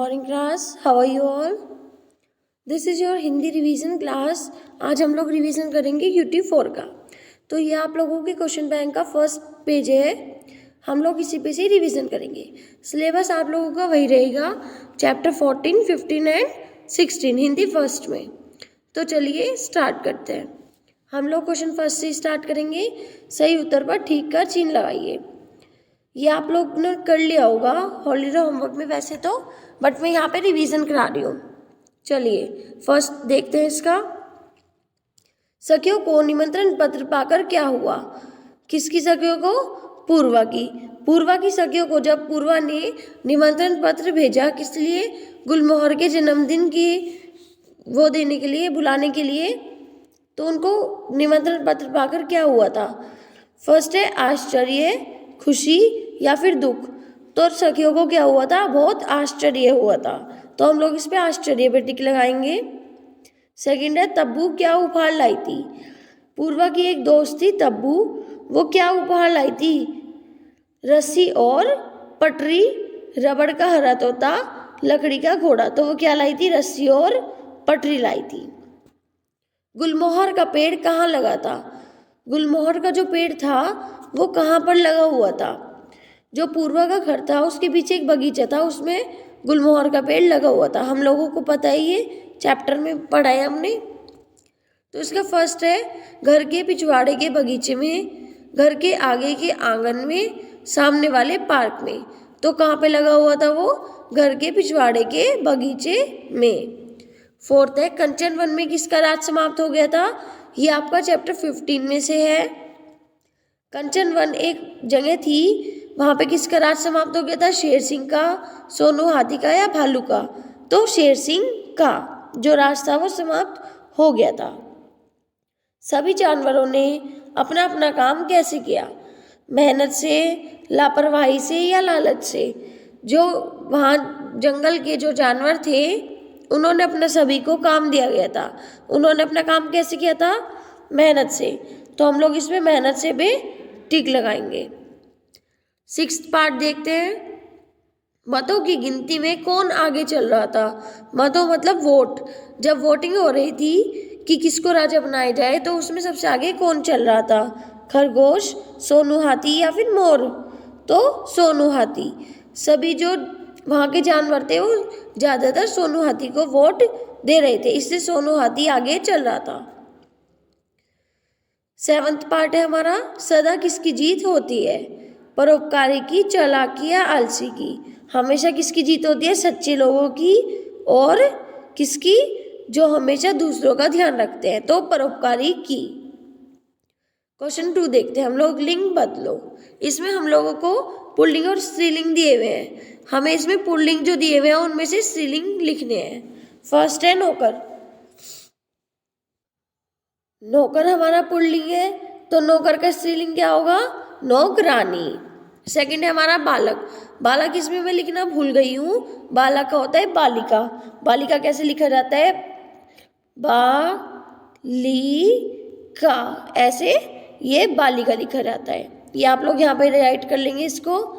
morning class. How are you all? This is your Hindi revision class. आज हम लोग revision करेंगे UT4 का. तो ये आप लोगों के क्वेश्चन बैंक का फर्स्ट पेज है. हम लोग इसी पे से रिवीजन करेंगे. सिलेबस आप लोगों का वही रहेगा, चैप्टर 14, 15 एंड 16 हिंदी फर्स्ट में. तो चलिए स्टार्ट करते हैं. हम लोग क्वेश्चन फर्स्ट से स्टार्ट करेंगे. सही उत्तर पर ठीक का चिन्ह लगाइए. ये आप लोग ने कर लिया होगा हॉलीडे होमवर्क में वैसे तो, बट मैं यहाँ पे रिवीजन करा रही हूँ. चलिए फर्स्ट देखते हैं इसका. सखियों को निमंत्रण पत्र पाकर क्या हुआ? किसकी सखियों को? पूर्वा की. पूर्वा की सखियों को जब पूर्वा ने निमंत्रण पत्र भेजा, किस लिए? गुलमोहर के जन्मदिन की वो देने के लिए, बुलाने के लिए. तो उनको निमंत्रण पत्र पाकर क्या हुआ था? फर्स्ट है आश्चर्य, खुशी या फिर दुख. तो सखियों को क्या हुआ था? बहुत आश्चर्य हुआ था. तो हम लोग इस पे आश्चर्य पे टिक लगाएंगे. सेकंड है तब्बू क्या उपहार लाई थी? पूर्वा की एक दोस्त थी तब्बू. वो क्या उपहार लाई थी? रस्सी और पटरी, रबड़ का हरा तोता, लकड़ी का घोड़ा. तो वो क्या लाई थी? रस्सी और पटरी लाई थी. गुलमोहर का पेड़ कहाँ लगा था? गुलमोहर का जो पेड़ था वो कहाँ पर लगा हुआ था? जो पूर्वा का घर था उसके पीछे एक बगीचा था, उसमें गुलमोहर का पेड़ लगा हुआ था. हम लोगों को पता ही ये चैप्टर में पढ़ा है हमने. तो इसका फर्स्ट है घर के पिछवाड़े के बगीचे में, घर के आगे के आंगन में, सामने वाले पार्क में. तो कहाँ पे लगा हुआ था वो? घर के पिछवाड़े के बगीचे में. फोर्थ है कंचन वन में किसका राज समाप्त हो गया था? ये आपका चैप्टर 15 में से है. कंचन वन एक जगह थी, वहाँ पे किसका राज समाप्त हो गया था? शेर सिंह का, सोनू हाथी का या भालू का? तो शेर सिंह का जो राज था वो समाप्त हो गया था. सभी जानवरों ने अपना अपना काम कैसे किया? मेहनत से, लापरवाही से या लालच से? जो वहाँ जंगल के जो जानवर थे उन्होंने अपना सभी को काम दिया गया था. उन्होंने अपना काम कैसे किया था? मेहनत से. तो हम लोग इसमें मेहनत से भी टिक लगाएंगे. सिक्स्थ पार्ट देखते हैं. मतों की गिनती में कौन आगे चल रहा था? मतों मतलब वोट. जब वोटिंग हो रही थी कि किसको राजा बनाया जाए तो उसमें सबसे आगे कौन चल रहा था? खरगोश, सोनू हाथी या फिर मोर? तो सोनू हाथी. सभी जो वहाँ के जानवर थे वो ज़्यादातर सोनू हाथी को वोट दे रहे थे, इससे सोनू हाथी आगे चल रहा था. सेवंथ पार्ट है हमारा. सदा किसकी जीत होती है? परोपकारी की, चालाकी या आलसी की? हमेशा किसकी जीत होती है? सच्चे लोगों की. और किसकी? जो हमेशा दूसरों का ध्यान रखते हैं. तो परोपकारी की. क्वेश्चन 2 देखते हैं हम लोग. लिंग बदलो. इसमें हम लोगों को पुल्लिंग और स्त्रीलिंग दिए हुए हैं. हमें इसमें पुल्लिंग जो दिए हुए हैं उनमें से स्त्रीलिंग लिखने हैं. फर्स्ट है नौकर. नौकर हमारा पुल्लिंग है, तो नौकर का स्त्रीलिंग क्या होगा? नौकरानी. सेकंड है हमारा बालक. बालक इसमें मैं लिखना भूल गई हूँ. बालक का होता है बालिका. बालिका कैसे लिखा जाता है? बालिका. ऐसे ये बालिका लिखा जाता है. ये आप लोग यहाँ पे राइट कर लेंगे इसको.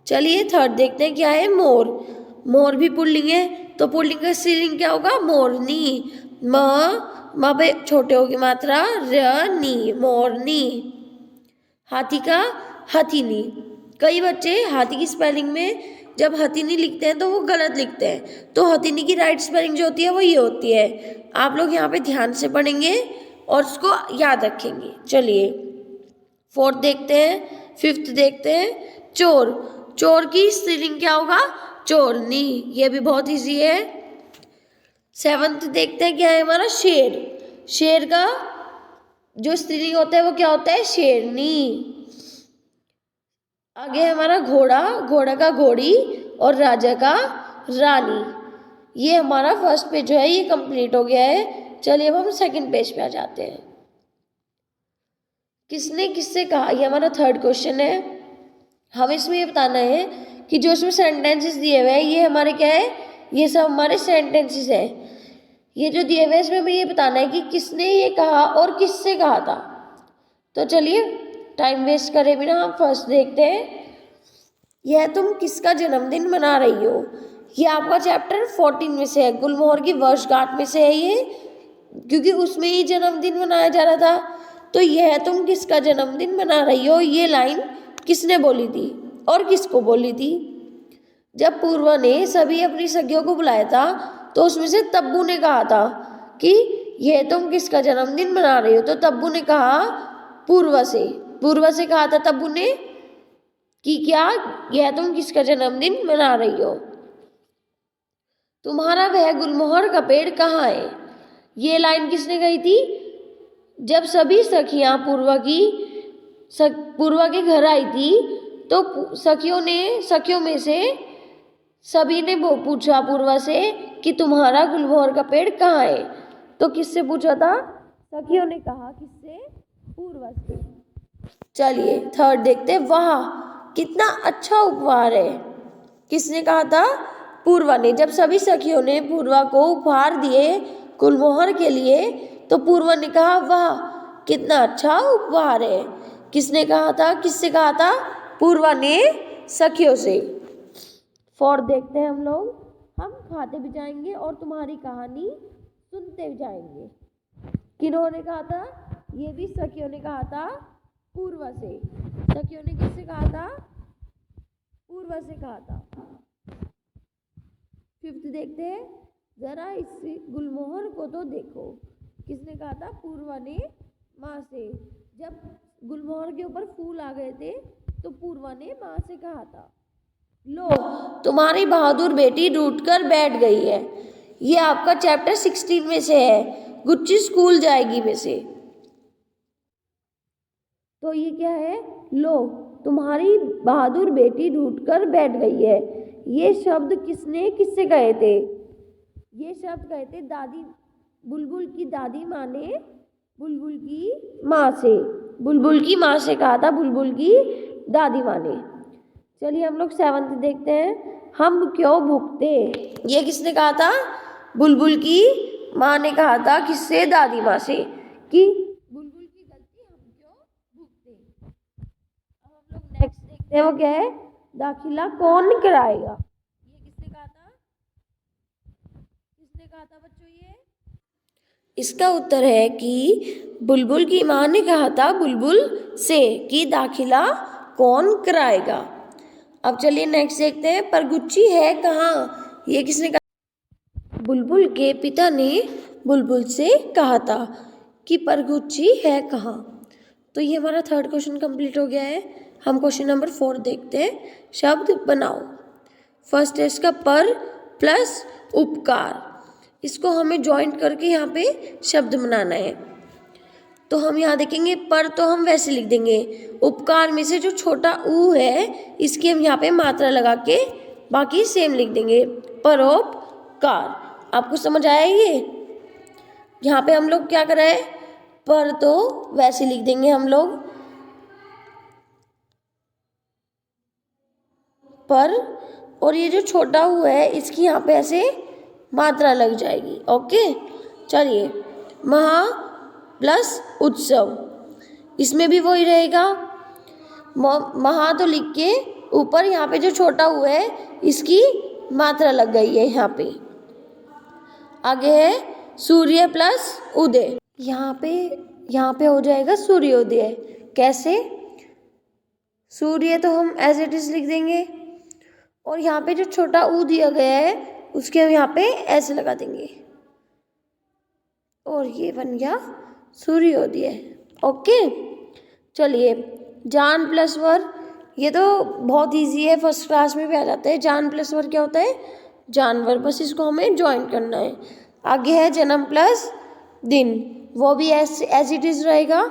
चलिए थर्ड देखते हैं क्या है? मोर. मोर भी पुल्लिंग है, तो पुल्लिंग का स्त्रीलिंग क्या होगा? मोरनी. म पे छोटे होगी मात्रा, रनी, मोरनी. हाथी का हथिनी. कई बच्चे हाथी की स्पेलिंग में जब हथिनी लिखते हैं तो वो गलत लिखते हैं. तो हथिनी की राइट स्पेलिंग जो होती है वो ये होती है. आप लोग यहाँ पे ध्यान से पढ़ेंगे और उसको याद रखेंगे. चलिए फोर्थ देखते हैं. फिफ्थ देखते हैं. चोर. चोर की स्त्रीलिंग क्या होगा? चोरनी. ये भी बहुत इजी है. सेवंथ देखते हैं क्या है हमारा? शेर. शेर का जो स्त्रीलिंग होता है वो क्या होता है? शेरनी. आगे है हमारा घोड़ा. घोड़ा का घोड़ी और राजा का रानी. ये हमारा फर्स्ट पेज जो है ये कंप्लीट हो गया है. चलिए अब हम सेकंड पेज पे आ जाते हैं. किसने किससे कहा? ये हमारा थर्ड क्वेश्चन है. हम इसमें ये बताना है कि जो इसमें सेंटेंसेस दिए हुए हैं ये हमारे क्या है? ये सब हमारे सेंटेंसेस है. ये जो दिए हुए हैं इसमें हमें ये बताना है कि किसने ये कहा और किससे कहा था. तो चलिए टाइम वेस्ट करे बिना हम फर्स्ट देखते हैं. यह तुम किसका जन्मदिन मना रही हो? ये आपका चैप्टर 14 में से है, गुलमोहर की वर्षगांठ में से है ये, क्योंकि उसमें ही जन्मदिन मनाया जा रहा था। तो यह तुम किसका जन्मदिन मना रही हो, ये लाइन किसने बोली थी और किसको बोली थी? जब पूर्वा ने सभी अपनी सखियों को बुलाया था तो उसमें से तब्बू ने कहा था कि यह तुम किसका जन्मदिन मना रही हो। तो तब्बू ने कहा पूर्वा से कहा था तब्बू ने कि क्या यह तुम किसका जन्मदिन मना रही हो। तुम्हारा वह गुलमोहर का पेड़ कहाँ है, ये लाइन किसने कही थी? जब सभी सखियां पूर्वा के घर आई थी तो सखियों में से सभी ने वो पूछा पूर्वा से कि तुम्हारा गुलमोहर का पेड़ कहाँ है। तो किससे पूछा था? सखियों ने कहा किससे? पूर्वा से। चलिए थर्ड देखते हैं। वाह कितना अच्छा उपहार है, किसने कहा था? पूर्वा ने। जब सभी सखियों ने पूर्वा को उपहार दिए गुलमोहर के लिए तो पूर्वा ने कहा वाह कितना अच्छा उपहार है। किसने कहा था? किससे कहा था? पूर्वा ने सखियों से। फोर्थ देखते हैं हम लोग। हम खाते भी जाएंगे और तुम्हारी कहानी सुनते भी जाएंगे। किन्होंने कहा था? ये भी सखियों ने कहा था पूर्वा से। सखियों ने किससे कहा था? पूर्वा से कहा था। फिफ्थ देखते हैं। जरा इस गुलमोहर को तो देखो, किसने कहा था? पूर्वा ने माँ से। जब गुलमोहर के ऊपर फूल आ गए थे तो पूर्वा ने माँ से कहा था लो तुम्हारी बहादुर बेटी रूठ कर बैठ गई है। ये आपका चैप्टर 16 में से है, गुच्ची स्कूल जाएगी में से। तो ये क्या है? लो तुम्हारी बहादुर बेटी रूठ कर बैठ गई है। ये शब्द किससे कहे थे? ये शब्द कहे थे बुलबुल की दादी माँ ने बुलबुल की माँ से कहा था, बुलबुल की दादी माँ ने। चलिए हम लोग 7th देखते हैं। हम क्यों भूखते, ये किसने कहा था? बुलबुल की माँ ने कहा था किससे? दादी माँ से, कि बुलबुल की गलती हम क्यों भूखते। अब हम लोग नेक्स्ट देखते हैं, वो क्या है? दाखिला कौन कराएगा, ये किसने कहा था? बच्चों ये? इसका उत्तर है कि बुलबुल की माँ ने कहा था बुलबुल से कि दाखिला कौन कराएगा। अब चलिए नेक्स्ट देखते हैं। पर गुच्ची है कहाँ, ये किसने कहा? बुलबुल के पिता ने बुलबुल से कहा था कि पर गुच्ची है कहाँ। तो ये हमारा थर्ड क्वेश्चन कंप्लीट हो गया है। हम क्वेश्चन नंबर 4 देखते हैं। शब्द बनाओ। फर्स्ट है इसका पर प्लस उपकार, इसको हमें ज्वाइंट करके यहाँ पे शब्द बनाना है। तो हम यहाँ देखेंगे पर तो हम वैसे लिख देंगे, उपकार में से जो छोटा ऊ है इसकी हम यहाँ पे मात्रा लगा के बाकी सेम लिख देंगे, परोपकार। आपको समझ आया ये? यहाँ पे हम लोग क्या कर रहे हैं? पर तो वैसे लिख देंगे हम लोग पर, और ये जो छोटा ऊ है इसकी यहाँ पे ऐसे मात्रा लग जाएगी। ओके चलिए, महा प्लस उत्सव, इसमें भी वही रहेगा। महा तो लिख के ऊपर यहाँ पे जो छोटा हुआ है इसकी मात्रा लग गई है यहाँ पे। आगे है सूर्य प्लस उदय, यहाँ पे हो जाएगा सूर्योदय। कैसे? सूर्य तो हम एज इट इज लिख देंगे और यहाँ पे जो छोटा ऊ दिया गया है उसके हम यहाँ पे ऐसे लगा देंगे और ये बन गया सूर्योदय। ओके चलिए, जान प्लस वर, ये तो बहुत इजी है, फर्स्ट क्लास में भी आ जाता है। जान प्लस वर क्या होता है? जानवर, बस इसको हमें ज्वाइन करना है। आगे है जन्म प्लस दिन, वो भी एज इट इज रहेगा,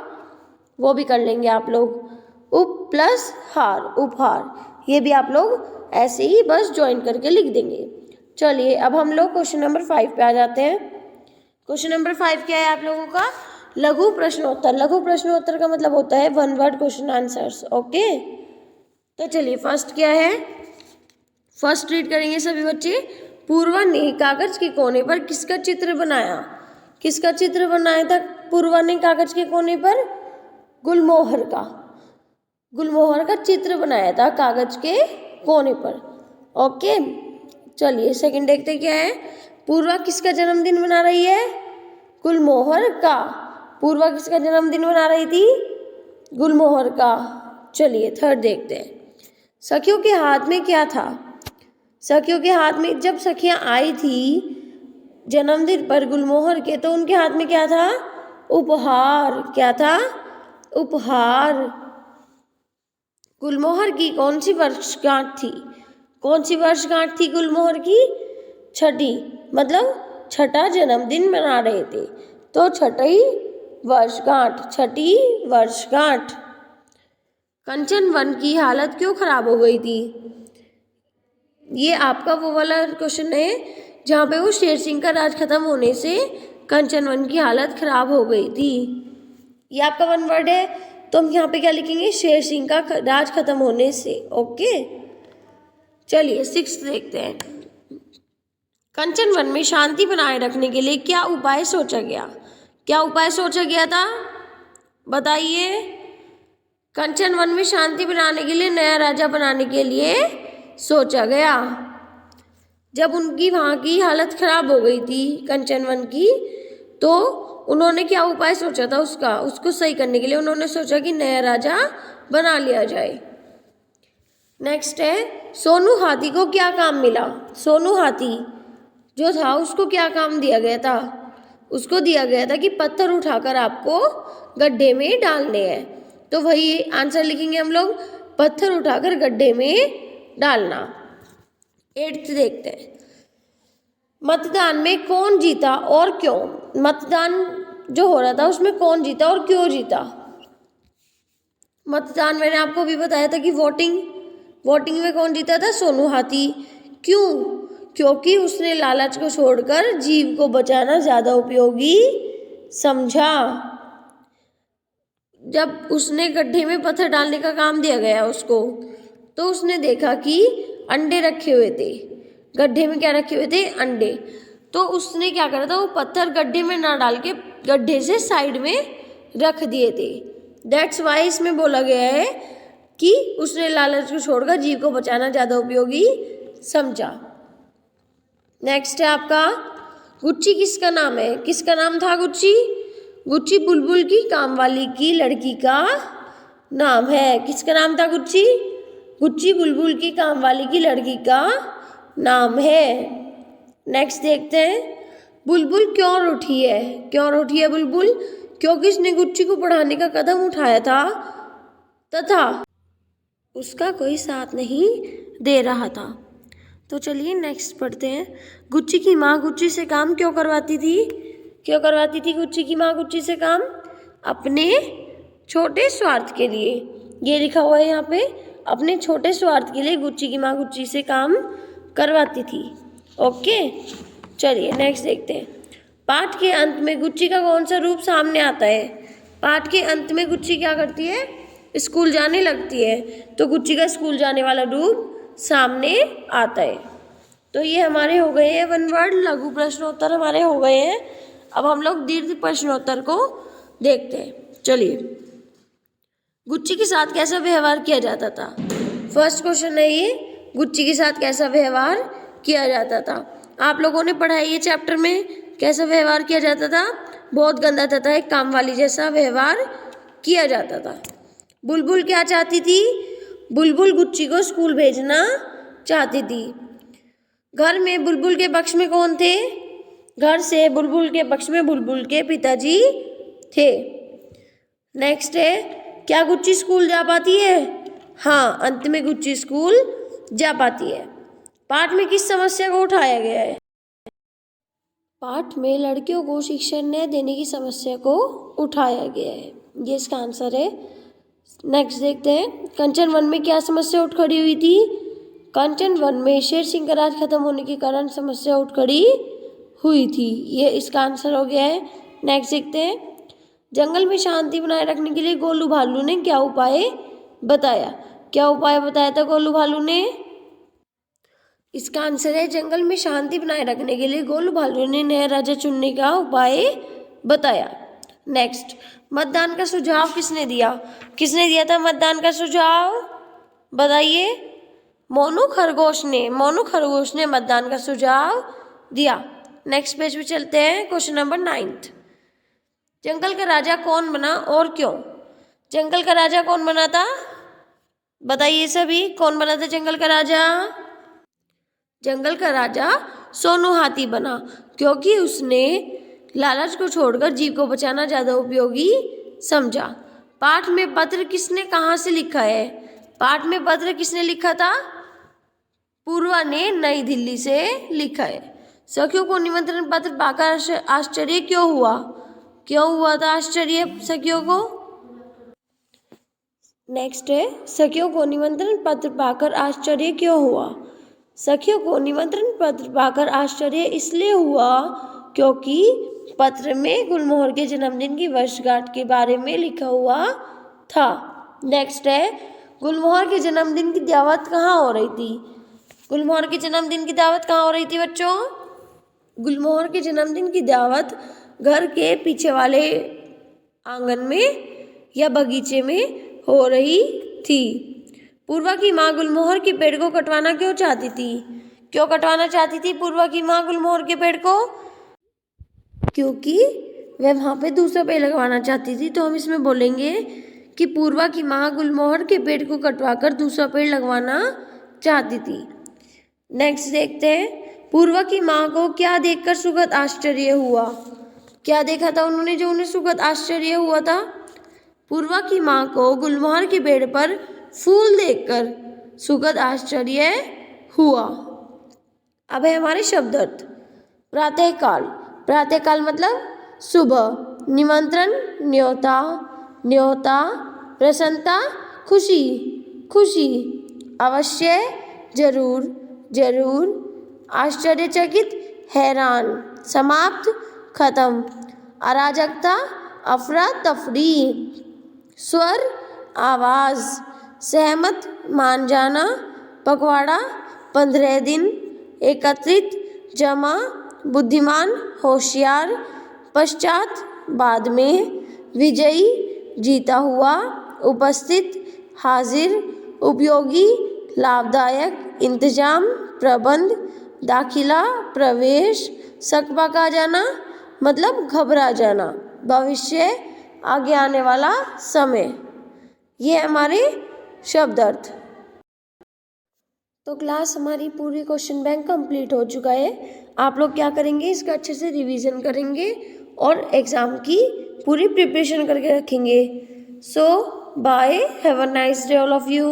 वो भी कर लेंगे आप लोग। उप प्लस हार, उपहार, ये भी आप लोग ऐसे ही बस ज्वाइन करके लिख देंगे। चलिए अब हम लोग क्वेश्चन नंबर 5 पे आ जाते हैं। क्वेश्चन नंबर 5 क्या है आप लोगों का? लघु प्रश्नोत्तर। लघु प्रश्नोत्तर का मतलब होता है 1 वर्ड क्वेश्चन आंसर्स। ओके तो चलिए फर्स्ट क्या है, फर्स्ट रीड करेंगे सभी बच्चे। पूर्वा ने कागज के कोने पर किसका चित्र बनाया? किसका चित्र बनाया था पूर्वा ने कागज के कोने पर? गुलमोहर का। गुलमोहर का चित्र बनाया था कागज के कोने पर। ओके चलिए सेकंड देखते क्या है। पूर्वा किसका जन्मदिन मना रही है? गुलमोहर का। पूर्वा किसका जन्मदिन मना रही थी? गुलमोहर का। चलिए थर्ड देखते हैं। सखियों के हाथ में क्या था? सखियों के हाथ में, जब सखियां आई थी जन्मदिन पर गुलमोहर के, तो उनके हाथ में क्या था? उपहार। क्या था? उपहार। गुलमोहर की कौन सी वर्षगांठ थी? कौन सी वर्षगांठ थी गुलमोहर की? छठी, मतलब छठा जन्मदिन मना रहे थे, तो छठी वर्षगांठ। छठी वर्षगांठ। कंचन वन की हालत क्यों खराब हो गई थी? ये आपका वो वाला क्वेश्चन है जहाँ पे वो शेर सिंह का राज खत्म होने से कंचन वन की हालत खराब हो गई थी। ये आपका वन वर्ड है, तो हम यहाँ पे क्या लिखेंगे? शेर सिंह का राज खत्म होने से। ओके, चलिए सिक्स देखते हैं। कंचन वन में शांति बनाए रखने के लिए क्या उपाय सोचा गया? क्या उपाय सोचा गया था? बताइए। कंचन वन में शांति बनाने के लिए, नया राजा बनाने के लिए सोचा गया। जब उनकी वहाँ की हालत खराब हो गई थी कंचन वन की, तो उन्होंने क्या उपाय सोचा था? उसको सही करने के लिए उन्होंने सोचा कि नया राजा बना लिया जाए। नेक्स्ट है, सोनू हाथी को क्या काम मिला? सोनू हाथी जो था उसको क्या काम दिया गया था? उसको दिया गया था कि पत्थर उठाकर आपको गड्ढे में डालने हैं। तो वही आंसर लिखेंगे हम लोग, पत्थर उठाकर गड्ढे में डालना। एट्थ देखते हैं। मतदान में कौन जीता और क्यों? मतदान जो हो रहा था उसमें कौन जीता और क्यों जीता? मतदान मैंने आपको भी बताया था कि वोटिंग में कौन जीता था? सोनू हाथी। क्यों? क्योंकि उसने लालच को छोड़कर जीव को बचाना ज्यादा उपयोगी समझा। जब उसने गड्ढे में पत्थर डालने का काम दिया गया उसको, तो उसने देखा कि अंडे रखे हुए थे गड्ढे में। क्या रखे हुए थे? अंडे। तो उसने क्या करा था? वो पत्थर गड्ढे में ना डाल के गड्ढे से साइड में रख दिए थे। दैट्स वाई इसमें बोला गया है कि उसने लालच को छोड़कर जीव को बचाना ज्यादा उपयोगी समझा। नेक्स्ट है आपका, गुच्ची किसका नाम है? किसका नाम था गुच्ची? गुच्ची बुलबुल की कामवाली की लड़की का नाम है। किसका नाम था गुच्ची? गुच्ची बुलबुल की कामवाली की लड़की का नाम है। नेक्स्ट देखते हैं, बुलबुल क्यों रूठी है? क्यों रूठी है बुलबुल? क्योंकि उसने गुच्ची को पढ़ाने का कदम उठाया था तथा उसका कोई साथ नहीं दे रहा था। तो चलिए नेक्स्ट पढ़ते हैं। गुच्ची की माँ गुच्ची से काम क्यों करवाती थी? क्यों करवाती थी गुच्ची की माँ गुच्ची से काम? अपने छोटे स्वार्थ के लिए। ये लिखा हुआ है यहाँ पे, अपने छोटे स्वार्थ के लिए गुच्ची की माँ गुच्ची से काम करवाती थी। ओके, चलिए नेक्स्ट देखते हैं। पाठ के अंत में गुच्ची का कौन सा रूप सामने आता है? पाठ के अंत में गुच्ची क्या करती है? स्कूल जाने लगती है, तो गुच्ची का स्कूल जाने वाला रूप सामने आता है। तो ये हमारे हो गए हैं वन वर्ड लघु प्रश्नोत्तर हमारे हो गए हैं। अब हम लोग दीर्घ प्रश्नोत्तर को देखते हैं। चलिए, गुच्ची के साथ कैसा व्यवहार किया जाता था? फर्स्ट क्वेश्चन है ये, गुच्ची के साथ कैसा व्यवहार किया जाता था? आप लोगों ने पढ़ा है ये चैप्टर में, कैसा व्यवहार किया जाता था? बहुत गंदा तथा एक कामवाली जैसा व्यवहार किया जाता था। बुलबुल क्या चाहती थी? बुलबुल गुच्ची को स्कूल भेजना चाहती थी। घर में बुलबुल के पक्ष में कौन थे? घर से बुलबुल के पक्ष में बुलबुल के पिताजी थे। नेक्स्ट है, क्या गुच्ची स्कूल जा पाती है? हाँ, अंत में गुच्ची स्कूल जा पाती है। पाठ में किस समस्या को उठाया गया है? पाठ में लड़कियों को शिक्षा न देने की समस्या को उठाया गया है। ये इसका आंसर है। नेक्स्ट देखते हैं, कंचन वन में क्या समस्या उठ खड़ी हुई थी? कंचन वन में शेर सिंह का राज खत्म होने के कारण समस्या उठ खड़ी हुई थी। ये इसका आंसर हो गया है। नेक्स्ट देखते हैं, जंगल में शांति बनाए रखने के लिए गोलू भालू ने क्या उपाय बताया? क्या उपाय बताया था गोलू भालू ने? इसका आंसर है, जंगल में शांति बनाए रखने के लिए गोलू भालू ने नया राजा चुनने का उपाय बताया। नेक्स्ट, मतदान का सुझाव किसने दिया? किसने दिया था मतदान का सुझाव? बताइए। मोनू खरगोश ने मतदान का सुझाव दिया। नेक्स्ट पेज पे चलते हैं। Question number 9। जंगल का राजा कौन बना और क्यों? जंगल का राजा कौन बना था? बताइए सभी, कौन बना था जंगल का राजा? जंगल का राजा सोनू हाथी बना, क्योंकि उसने लालच को छोड़कर जीव को बचाना ज्यादा उपयोगी समझा। पाठ में पत्र किसने कहाँ से लिखा है? पाठ में पत्र किसने लिखा था? पूर्वा ने नई दिल्ली से लिखा है। सखियों को निमंत्रण पत्र पाकर आश्चर्य क्यों हुआ? क्यों हुआ था आश्चर्य सखियों को? नेक्स्ट है, सखियों को निमंत्रण पत्र पाकर आश्चर्य क्यों हुआ? सखियों को निमंत्रण पत्र पाकर आश्चर्य इसलिए हुआ क्योंकि पत्र में गुलमोहर के जन्मदिन की वर्षगांठ के बारे में लिखा हुआ था। नेक्स्ट है, गुलमोहर के जन्मदिन की दावत कहाँ हो रही थी? गुलमोहर के जन्मदिन की दावत कहाँ हो रही थी बच्चों? गुलमोहर के जन्मदिन की दावत घर के पीछे वाले आंगन में या बगीचे में हो रही थी। पूर्वा की माँ गुलमोहर के पेड़ को कटवाना क्यों चाहती थी? क्यों कटवाना चाहती थी पूर्वा की माँ गुलमोहर के पेड़ को? क्योंकि वह वहाँ पे दूसरा पेड़ लगवाना चाहती थी। तो हम इसमें बोलेंगे कि पूर्वा की माँ गुलमोहर के पेड़ को कटवाकर दूसरा पेड़ लगवाना चाहती थी। नेक्स्ट देखते हैं, पूर्वा की माँ को क्या देखकर सुखद आश्चर्य हुआ? क्या देखा था उन्होंने जो उन्हें सुखद आश्चर्य हुआ था? पूर्वा की माँ को गुलमोहर के पेड़ पर फूल देखकर सुखद आश्चर्य हुआ। अब है हमारे शब्द अर्थ। प्रातःकाल, प्रातःकाल मतलब सुबह। निमंत्रण न्योता, न्योता। प्रसन्नता खुशी, खुशी। अवश्य जरूर, जरूर। आश्चर्यचकित हैरान। समाप्त खत्म। अराजकता अफरा तफरी। स्वर आवाज। सहमत मान जाना। पखवाड़ा 15 दिन। एकत्रित जमा बुद्धिमान होशियार। पश्चात बाद में। विजयी जीता हुआ। उपस्थित हाजिर। उपयोगी लाभदायक। इंतजाम प्रबंध। दाखिला प्रवेश। सकपा का जाना मतलब घबरा जाना। भविष्य आगे आने वाला समय। ये हमारे शब्द अर्थ। तो क्लास हमारी पूरी क्वेश्चन बैंक कंप्लीट हो चुका है। आप लोग क्या करेंगे, इसका अच्छे से रिवीजन करेंगे और एग्ज़ाम की पूरी प्रिपरेशन करके रखेंगे। So bye, have a nice day all of you.